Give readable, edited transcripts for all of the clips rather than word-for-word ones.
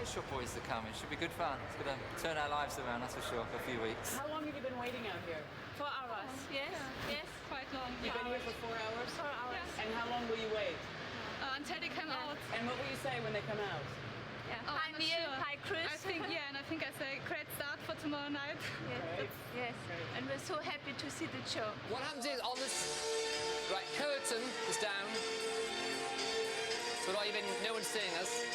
Pet Shop Boys to come. It should be good fun. It's going to turn our lives around, that's for sure, for a few weeks. How long have you been waiting out here? 4 hours. Yes, yes, quite long. You've been here for 4 hours? 4 hours. Yes. And how long will you wait? Until they come out. And what will you say when they come out? Yeah. Hi I'm not Neil, sure. hi Chris. I think, yeah, and I think I say great start for tomorrow night. Yes, yes. And we're so happy to see the show. What happens is, on this... Right, curtain is down. So not even... no one's seeing us.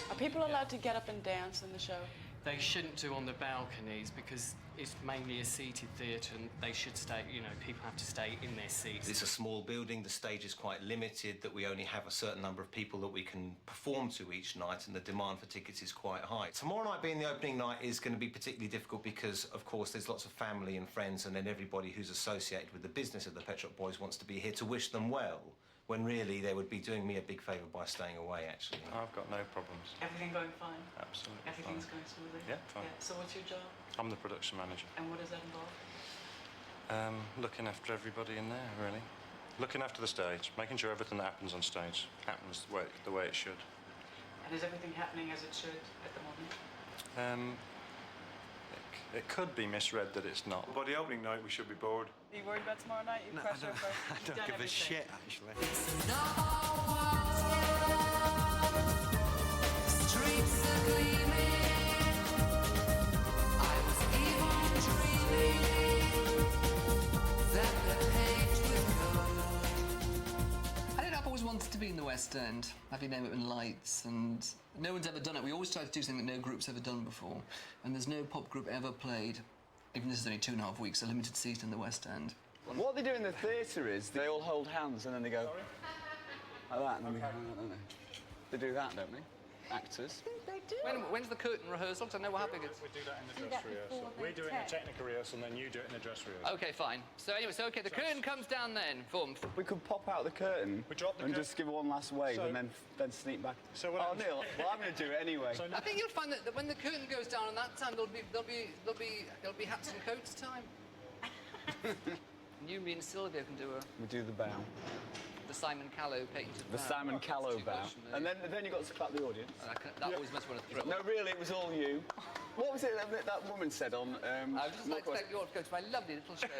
Are people allowed to get up and dance in the show? They shouldn't do on the balconies because it's mainly a seated theatre and they should stay, you know, people have to stay in their seats. It's a small building, the stage is quite limited, that we only have a certain number of people that we can perform to each night, and the demand for tickets is quite high. Tomorrow night being the opening night is going to be particularly difficult because, of course, there's lots of family and friends, and then everybody who's associated with the business of the Pet Shop Boys wants to be here to wish them well, when really they would be doing me a big favour by staying away, actually. I've got no problems. Everything going fine? Absolutely Everything's fine. going smoothly? Yeah, fine. So what's your job? I'm the production manager. And what does that involve? Looking after everybody in there, really. Looking after the stage, making sure everything that happens on stage happens the way it should. And is everything happening as it should at the moment? It could be misread that it's not. By the opening night, we should be bored. Are you worried about tomorrow night? No, I don't give a shit, actually. I don't know, I've always wanted to be in the West End, having name it in lights, and no one's ever done it. We always try to do something that no group's ever done before, and there's no pop group ever played, even this is only 2.5 weeks, a limited season in the West End. What they do in the theatre is they all hold hands and then they go like that, and then don't they? They do that, don't they? Actors. They do. When's the curtain rehearsal? Because I know what happened. We do that in the dress rehearsal. We do it in the technical rehearsal, and then you do it in the dress rehearsal. OK, fine. So anyway, the curtain comes down then. Boom. We could pop out the curtain and just give one last wave and then sneak back. So what happens? Neil, well, I'm going to do it anyway. I think you'll find that when the curtain goes down at that time, there'll be hats and coats time. You, me and Sylvia can do We do the bow. the Simon Callow painted bow. The Simon Callow bow. And then you got to clap the audience. That always must want to thrill. No, really, it was all you. What was it that woman said on... I would just like to thank you all for going to my lovely little show.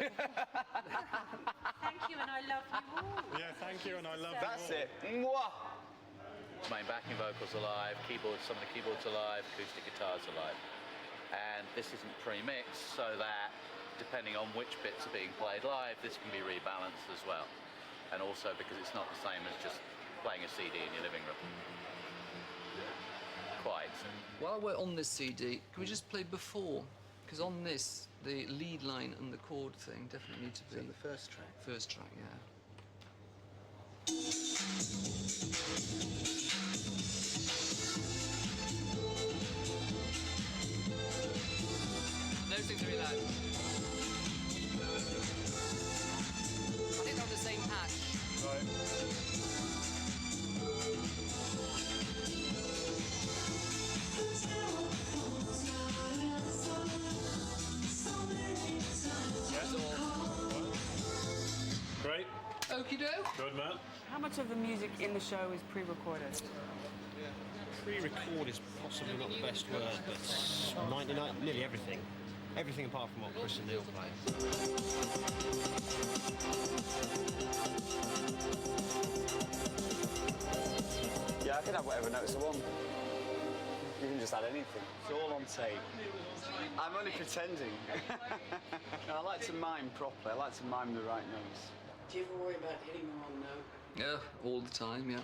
Thank you, and I love you all. Yeah, thank you, and I love That's you all. it. Mwah! Main backing vocals are live, keyboards, some of the keyboards are live, acoustic guitars are live. And this isn't pre-mixed, so that depending on which bits are being played live, this can be rebalanced as well. And also because it's not the same as just playing a CD in your living room. Quite. While we're on this CD, can we just play before? Because on this, the lead line and the chord thing definitely need to be... the first track? First track, yeah. Those things are really loud. I think they're on the same patch. Right. Great. Okie doke. Good, man. How much of the music in the show is pre-recorded? Pre-record is possibly not the best word, but 99, nearly everything. Everything apart from what Chris and Neil play. Yeah, I can have whatever notes I want. You can just add anything. It's all on tape. I'm only pretending. I like to mime properly. I like to mime the right notes. Do you ever worry about hitting the wrong note? Yeah, all the time, yeah.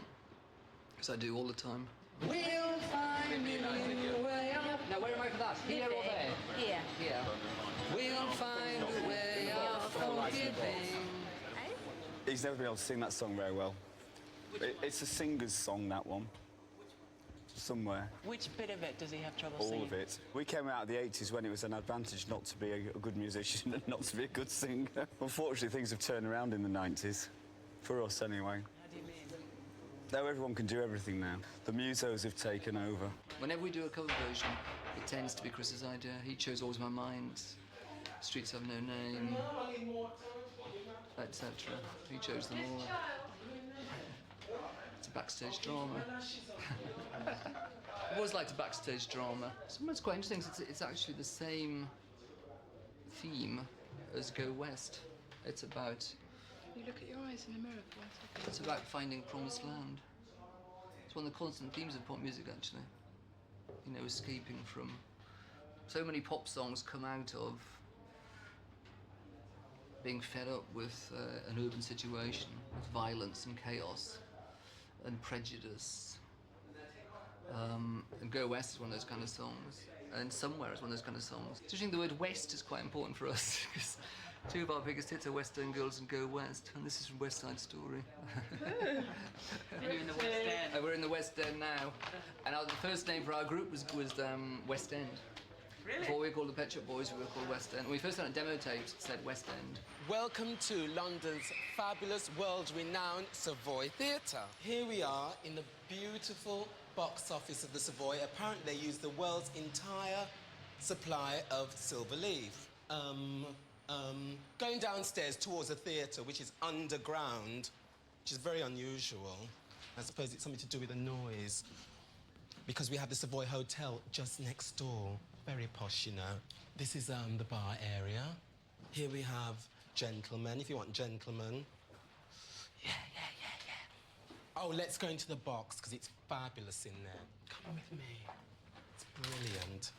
Because I do all the time. We'll find you a way up. Now, where am I for that? Here or there? Here. Here. We'll find a way of forgiving. He's never been able to sing that song very well. It's a singer's song, that one. Somewhere. Which bit of it does he have trouble All singing? of it. We came out of the 80s when it was an advantage not to be a good musician and not to be a good singer. Unfortunately, things have turned around in the 90s. For us, anyway. How do you mean? Now everyone can do everything now. The musos have taken over. Whenever we do a cover version, it tends to be Chris's idea. He chose Always My Mind. Streets Have No Name, etc. He chose them all. It's a backstage drama. I've always liked a backstage drama. Sometimes it's quite interesting. It's actually the same theme as Go West. It's about. You look at your eyes in the mirror for 1 second. It's about finding promised land. It's one of the constant themes of pop music, actually. You know, escaping from. So many pop songs come out of being fed up with an urban situation, with violence and chaos and prejudice. And Go West is one of those kind of songs. And Somewhere is one of those kind of songs. I think the word West is quite important for us because two of our biggest hits are West End Girls and Go West, and this is from West Side Story. And you're in the West End. And we're in the West End now. And the first name for our group was West End. Really? Before we were called the Pet Shop Boys, we were called West End. When we first done a demo tape, it said West End. Welcome to London's fabulous, world-renowned Savoy Theatre. Here we are in the beautiful box office of the Savoy. Apparently they use the world's entire supply of silver leaf. Going downstairs towards the theatre, which is underground, which is very unusual. I suppose it's something to do with the noise. Because we have the Savoy Hotel just next door. Very posh, you know. This is the bar area. Here we have gentlemen, if you want gentlemen. Yeah. Oh, let's go into the box, because it's fabulous in there. Come with me. It's brilliant.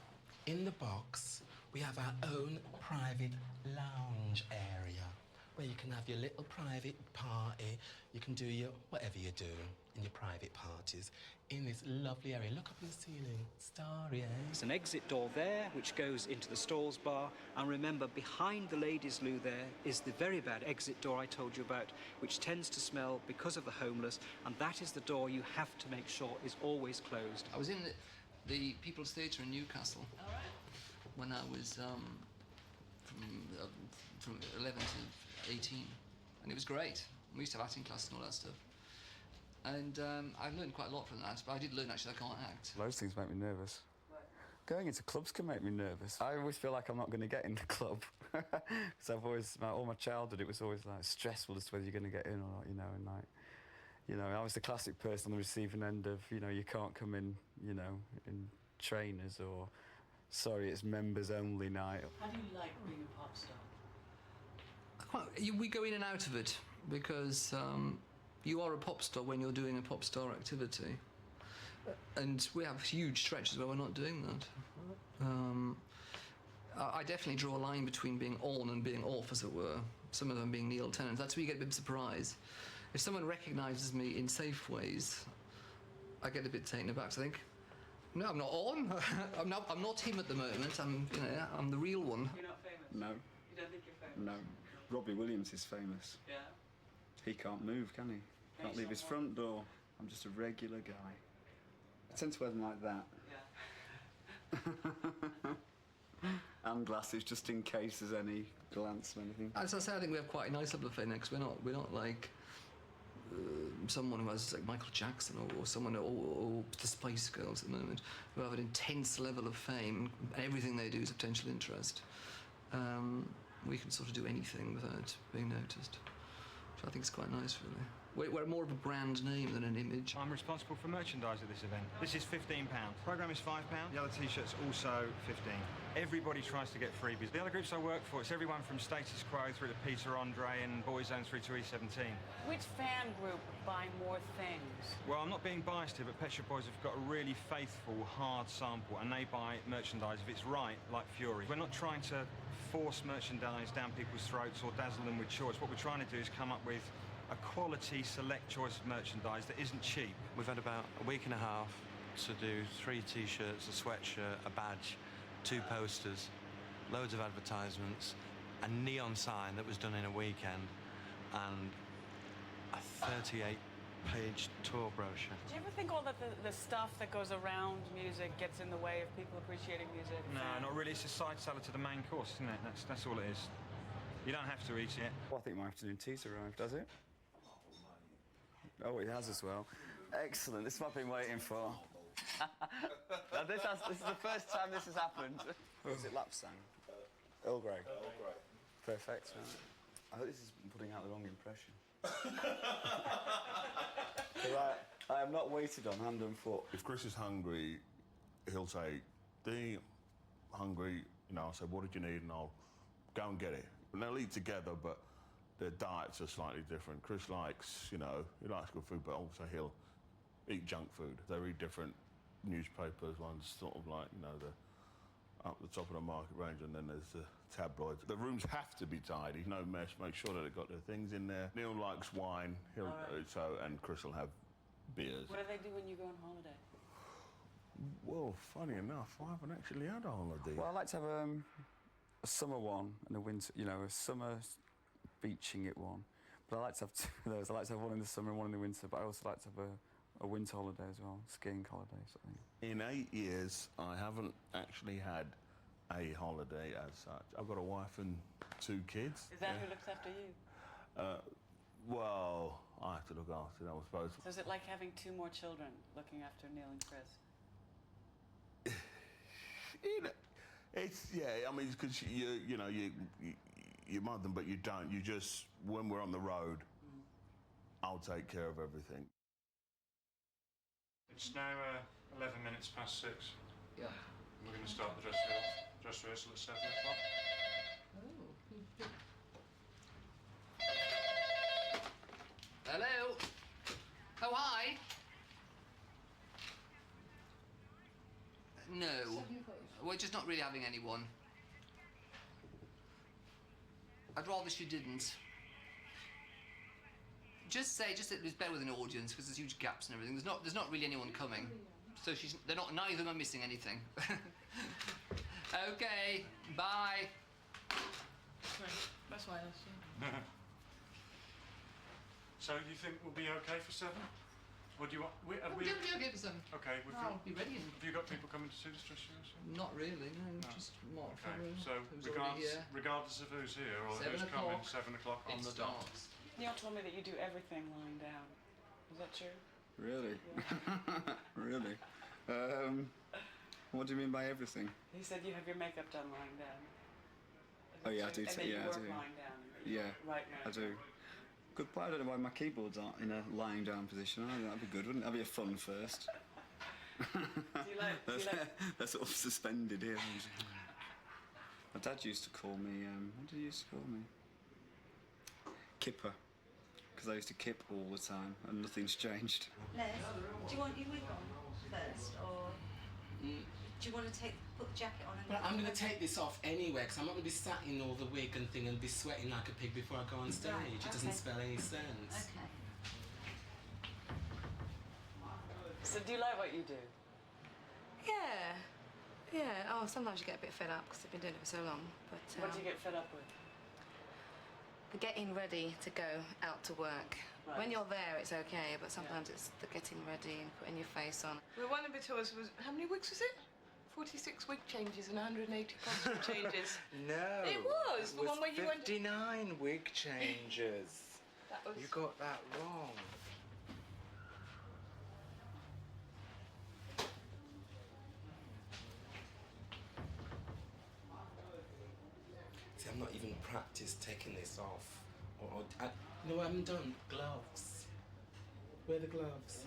In the box, we have our own private lounge area, where you can have your little private party. You can do your whatever you do in your private parties in this lovely area. Look up in the ceiling. Starry, eh? There's an exit door there, which goes into the stalls bar. And remember, behind the ladies' loo there is the very bad exit door I told you about, which tends to smell because of the homeless. And that is the door you have to make sure is always closed. I was in the People's Theatre in Newcastle when I was from 11 to 18. And it was great. We used to have acting classes and all that stuff. And I learned quite a lot from that, but I did learn actually I can't act. Those things make me nervous. Going into clubs can make me nervous. I always feel like I'm not going to get in the club. Because I've always, all my childhood, it was always like stressful as to whether you're going to get in or not, you know, and like, you know, I was the classic person on the receiving end of, you know, you can't come in, you know, in trainers or, sorry, it's members only night. How do you like being a pop star? We go in and out of it because you are a pop star when you're doing a pop star activity. And we have huge stretches where we're not doing that. I definitely draw a line between being on and being off, as it were. Some of them being Neil Tennant. That's where you get a bit of surprise. If someone recognises me in safe ways, I get a bit taken aback. So I think, no, I'm not on. I'm not him at the moment. I'm the real one. You're not famous? No. You don't think you're famous? No. Robbie Williams is famous. Yeah. He can't move, can he? Can't leave his front door. I'm just a regular guy. I tend to wear them like that. Yeah. And glasses, just in case there's any glance or anything. As I say, I think we have quite a nice level of affair because we're not like someone who has like Michael Jackson or someone or the Spice Girls at the moment who have an intense level of fame and everything they do is of potential interest. We can sort of do anything without being noticed, which I think is quite nice, really. We're more of a brand name than an image. I'm responsible for merchandise at this event. This is £15. Programme is £5. The other T-shirts also 15. Everybody tries to get freebies. The other groups I work for, it's everyone from Status Quo through to Peter Andre and Boyzone through to E17. Which fan group buy more things? Well, I'm not being biased here, but Pet Shop Boys have got a really faithful, hard sample, and they buy merchandise if it's right, like Fury. We're not trying to force merchandise down people's throats or dazzle them with choice. What we're trying to do is come up with a quality, select choice of merchandise that isn't cheap. We've had about a week and a half to do 3 T-shirts, a sweatshirt, a badge, 2 posters, loads of advertisements, a neon sign that was done in a weekend, and a 38-page tour brochure. Do you ever think all that the stuff that goes around music gets in the way of people appreciating music? No, not really. It's a side salad to the main course, isn't it? That's all it is. You don't have to eat it. Well, I think my afternoon tea's arrived, has it? Oh, it has as well. Excellent. This is what I've been waiting for. Now, this is the first time this has happened. Is it Lapsang? Earl Grey. Perfect. I hope this is putting out the wrong impression. 'Cause I am not weighted on hand and foot. If Chris is hungry, he'll say, "Dee, hungry." You know, I'll say, "What did you need?" And I'll go and get it. And they'll eat together, but their diets are slightly different. Chris likes, you know, he likes good food, but also he'll eat junk food. They read different newspapers. One's sort of like, you know, the up the top of the market range, and then there's the tabloids. The rooms have to be tidy, no mess. Make sure that they've got their things in there. Neil likes wine, and Chris will have beers. What do they do when you go on holiday? Well, funny enough, I haven't actually had a holiday. Well, I like to have a summer one and a winter, you know, a summer beaching it one. But I like to have two of those. I like to have one in the summer and one in the winter, but I also like to have a winter holiday as well, skiing holiday sort of thing. In 8 years, I haven't actually had a holiday as such. I've got a wife and 2 kids. Is that who looks after you? Well, I have to look after them, I suppose. So is it like having 2 more children, looking after Neil and Chris? It's, yeah, I mean, because you mother them, but you don't. You just, when we're on the road, I'll take care of everything. It's now 11 minutes past 6. Yeah. We're going to start the dress rehearsal at 7 o'clock. Hello? Oh, hi. No. We're just not really having anyone. I'd rather she didn't. Just say that it was better with an audience because there's huge gaps and everything. There's not really anyone coming, so neither of them are missing anything. Okay, bye. That's why I asked you. So you think we'll be okay for 7? Or do you want? We'll be okay for 7. Okay. I'll be ready. Have you got people coming to see the dress rehearsal? Not really, no. Just Mark. Okay. So regardless of who's here or who's coming, 7 o'clock on the dot. Neil told me that you do everything lying down. Is that true? Really? Really? What do you mean by everything? He said you have your makeup done lying down. Oh yeah, I do. And then Yeah, you work I do. lying down. Yeah, Right now. I do. Good point. I don't know why my keyboards aren't in a lying down position. I think that'd be good, wouldn't it? That'd be a fun first. They're sort of suspended here. My dad used to call me. What did he used to call me? Kipper. Because I used to kip all the time, and nothing's changed. Les, do you want your wig on first, or do you want to put the jacket on? But I'm going to take this off anyway, because I'm not going to be sat in all the wig and thing and be sweating like a pig before I go on stage. Right, It doesn't spell any sense. Okay. So do you like what you do? Yeah. Yeah. Oh, sometimes you get a bit fed up because I've been doing it for so long. But What do you get fed up with? the getting ready to go out to work. Right. When you're there, it's okay, but sometimes it's the getting ready and putting your face on. Well, one of the tours was, how many wigs was it? 46 wig changes and 180 costume changes. No. It was, the one where you went... 59 wig changes. That was... You got that wrong. See, I'm not even practiced taking this off. No, I haven't done gloves. Where are the gloves?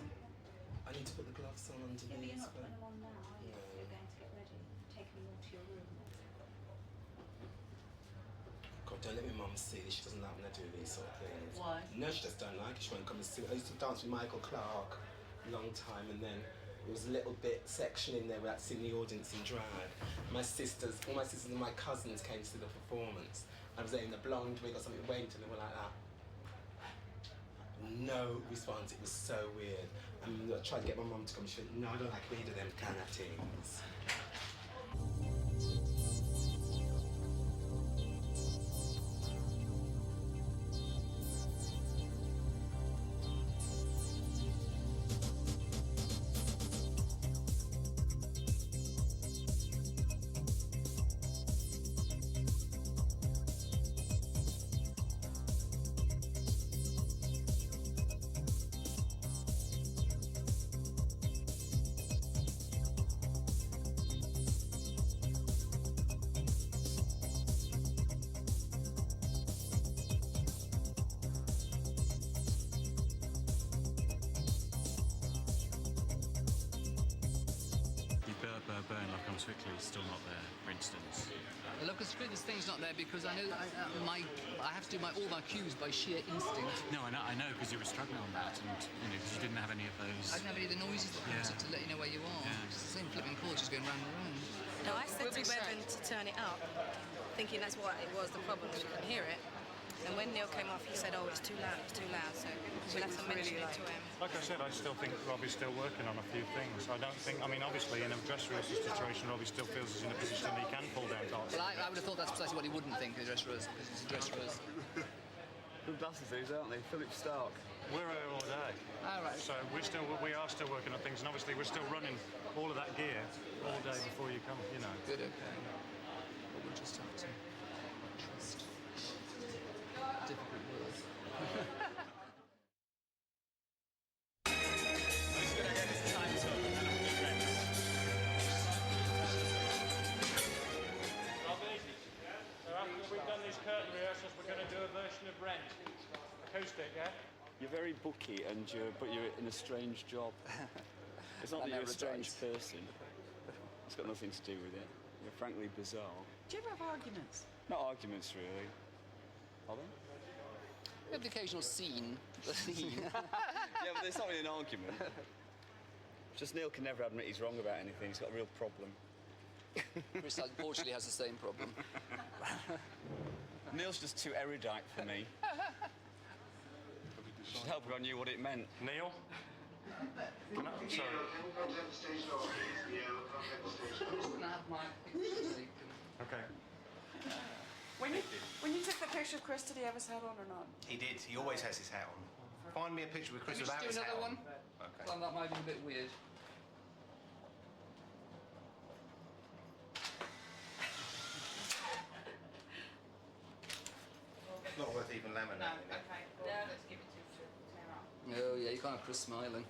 I need to put the gloves on underneath. Yeah, but you're not putting them on now, are you? No. You're going to get ready, taking them all to your room. God, don't let my mum see this. She doesn't like when I do these sort of things. Why? No, she just don't like it. She won't come and see. I used to dance with Michael Clark a long time, and then there was a little bit section in there where I'd seen the audience in drag. All my sisters and my cousins came to see the performance. I was there in the blonde wig or something, went, and they were like that. No response. It was so weird. I tried to get my mum to come. She went, "No, I don't like either of them kind of things." Locus Strictly is still not there, for instance. The Locus Strictly's thing's not there because I know that I have to do all my cues by sheer instinct. No, I know, because you were struggling on that, and because you didn't have any of those. I didn't have any of the noises that comes up to let you know where you are. Yeah. It's the same flipping chord just going round and round. No, I said to Bevan to turn it up, thinking that's what it was, the problem, we couldn't hear it. And when Neil came off, he said, oh, it's too loud, so we'll have to mention it to him. Like I said, I still think Robbie's still working on a few things. I don't think, obviously in a dress rehearsal situation, Robbie still feels he's in a position that he can pull down tops. Well, I would have thought that's precisely what he wouldn't think in a dress rehearsal, because it's a dress rehearsal. Good glasses these, aren't they? Philip Stark. We're here all day. All right. So we are still working on things, and obviously we're still running all of that gear all day before you come, Good, okay. But we'll just have to trust. Difficult words. So after we've done these curtain rehearsals, we're going to do a version of Rent. Acoustic, yeah? You're very booky, but you're in a strange job. It's not that you're a strange person. It's got nothing to do with it. You're frankly bizarre. Do you ever have arguments? Not arguments, really. Are they? We have the occasional scene. Yeah, but it's not really an argument. Just Neil can never admit he's wrong about anything. He's got a real problem. Chris unfortunately has the same problem. Neil's just too erudite for me. Should help if I knew what it meant. Neil? Can I, sorry. Okay. When you took the picture of Chris, did he have his hat on or not? He did. He always has his hat on. Find me a picture with Chris Can we without just his do hat another on. one? Okay. Well, that might be a bit weird. It's not worth even laminating it. Okay. Yeah, let's give it to Tara. Oh, yeah, you can't have Chris smiling.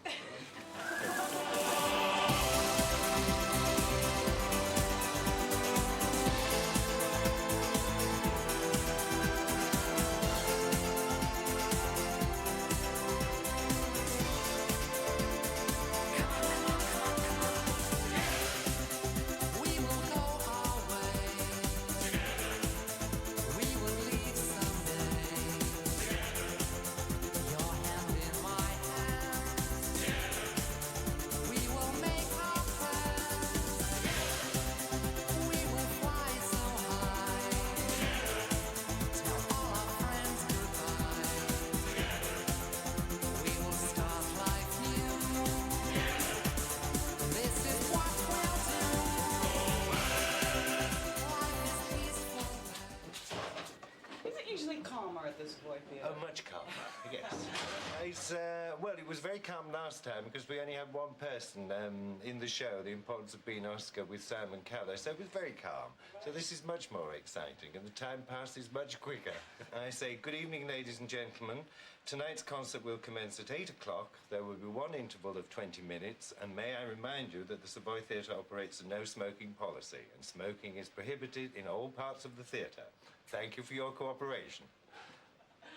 Is it usually calmer at the Savoy Theatre? Oh, much calmer, yes. Well, it was very calm last time because we only had one person in the show, The Importance of Being Oscar, with Simon Cowell, so it was very calm. So this is much more exciting, and the time passes much quicker. I say, good evening, ladies and gentlemen. Tonight's concert will commence at 8 o'clock. There will be one interval of 20 minutes, and may I remind you that the Savoy Theatre operates a no-smoking policy, and smoking is prohibited in all parts of the theatre. Thank you for your cooperation.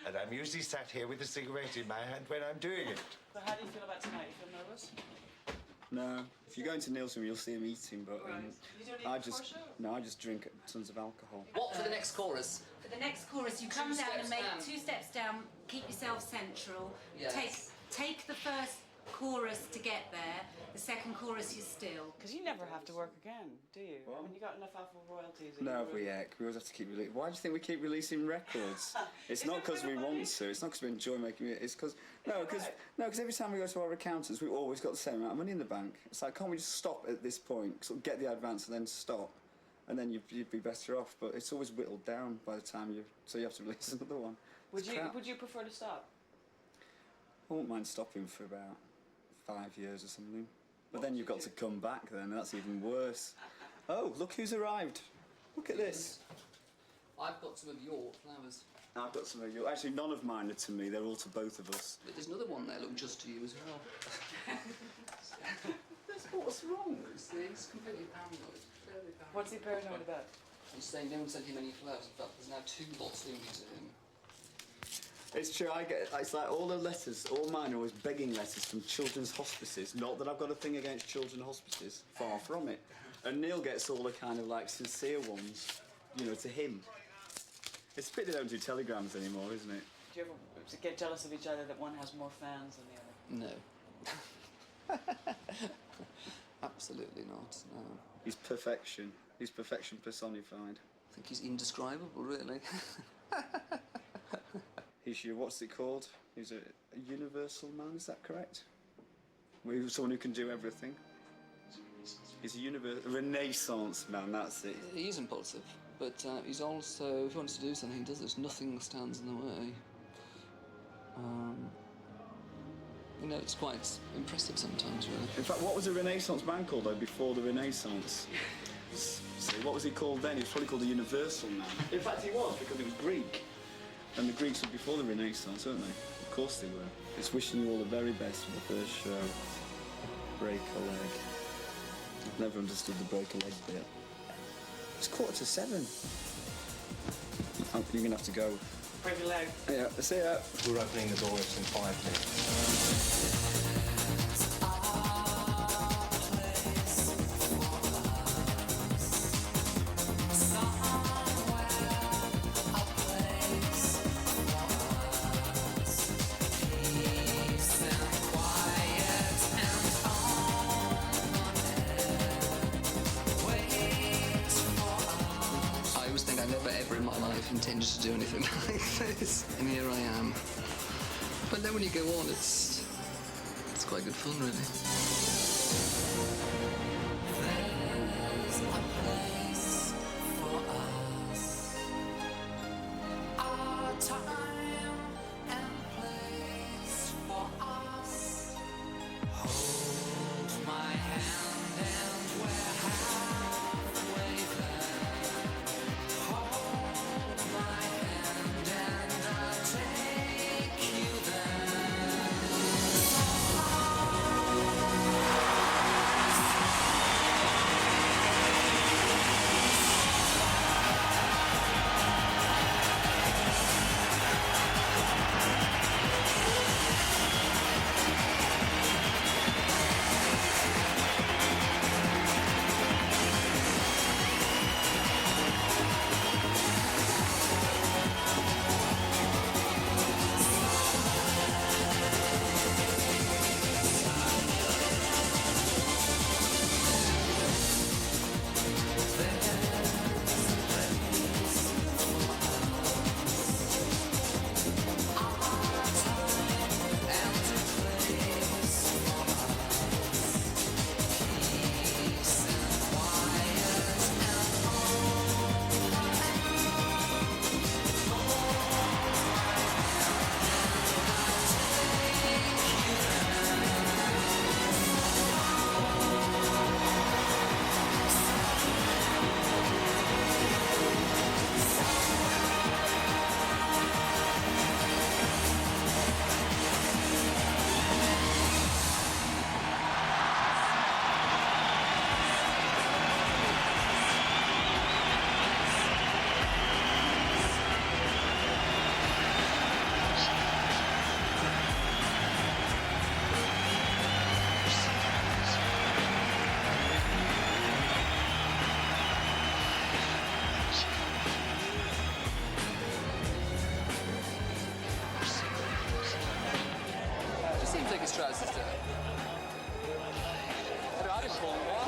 And I'm usually sat here with a cigarette in my hand when I'm doing it. So how do you feel about tonight? You feel nervous? No. If you go into Neil's room, you'll see him eating, but You don't eat I before just show? I just drink tons of alcohol. What for the next chorus? For the next chorus, you come down and make 2 steps down, keep yourself central. Yes. Take the first chorus to get there. The second chorus, you're still. Because you never have to work again, do you? I mean, you got enough Alpha royalties. No, we always have to keep releasing. Why do you think we keep releasing records? It's not because we want to. It's not because we enjoy making it. It's because because every time we go to our accountants, we've always got the same amount of money in the bank. It's like, can't we just stop at this point? Sort of get the advance and then stop, and then you'd be better off. But it's always whittled down by the time so you have to release another one. Would you prefer to stop? I wouldn't mind stopping for about 5 years or something. But then you've got to come back then, and that's even worse. Oh, look who's arrived. Look at this. I've got some of your flowers. I've got some of your... Actually, none of mine are to me. They're all to both of us. But there's another one there, look, just to you as well. What's wrong? It's completely paranoid. Fairly paranoid. What's he paranoid about? He's saying no one sent him any flowers. In fact, there's now 2 lots linked to him. It's true, it's like all the letters, all mine are always begging letters from children's hospices. Not that I've got a thing against children's hospices, far from it. And Neil gets all the kind of like sincere ones, you know, to him. It's a pity they don't do telegrams anymore, isn't it? Do you ever get jealous of each other that one has more fans than the other? No. Absolutely not, no. He's perfection. He's perfection personified. I think he's indescribable, really. He's your, what's it called? He's a universal man, is that correct? Well, he's someone who can do everything. He's a renaissance man, that's it. He is impulsive, but he's also, if he wants to do something, he does it. Nothing stands in the way. You know, it's quite impressive sometimes, really. In fact, what was a Renaissance man called, though, before the Renaissance? See, what was he called then? He was probably called a universal man. In fact, he was, because he was Greek. And the Greeks were before the Renaissance, weren't they? Of course they were. It's wishing you all the very best for the first show. Break a leg. I've never understood the break a leg bit. It's 7:15. You're going to have to go. Break a leg. Yeah, see ya. We're opening the doors in 5 minutes. I always think I never ever in my life intended to do anything like this, and here I am. But then when you go on, it's quite good fun, really. There's a place for us. Our time and place for us. Hold my hand and we're halfway there. Hold my hand and I'll take you there. Just seems like his trousers do. I didn't pull them.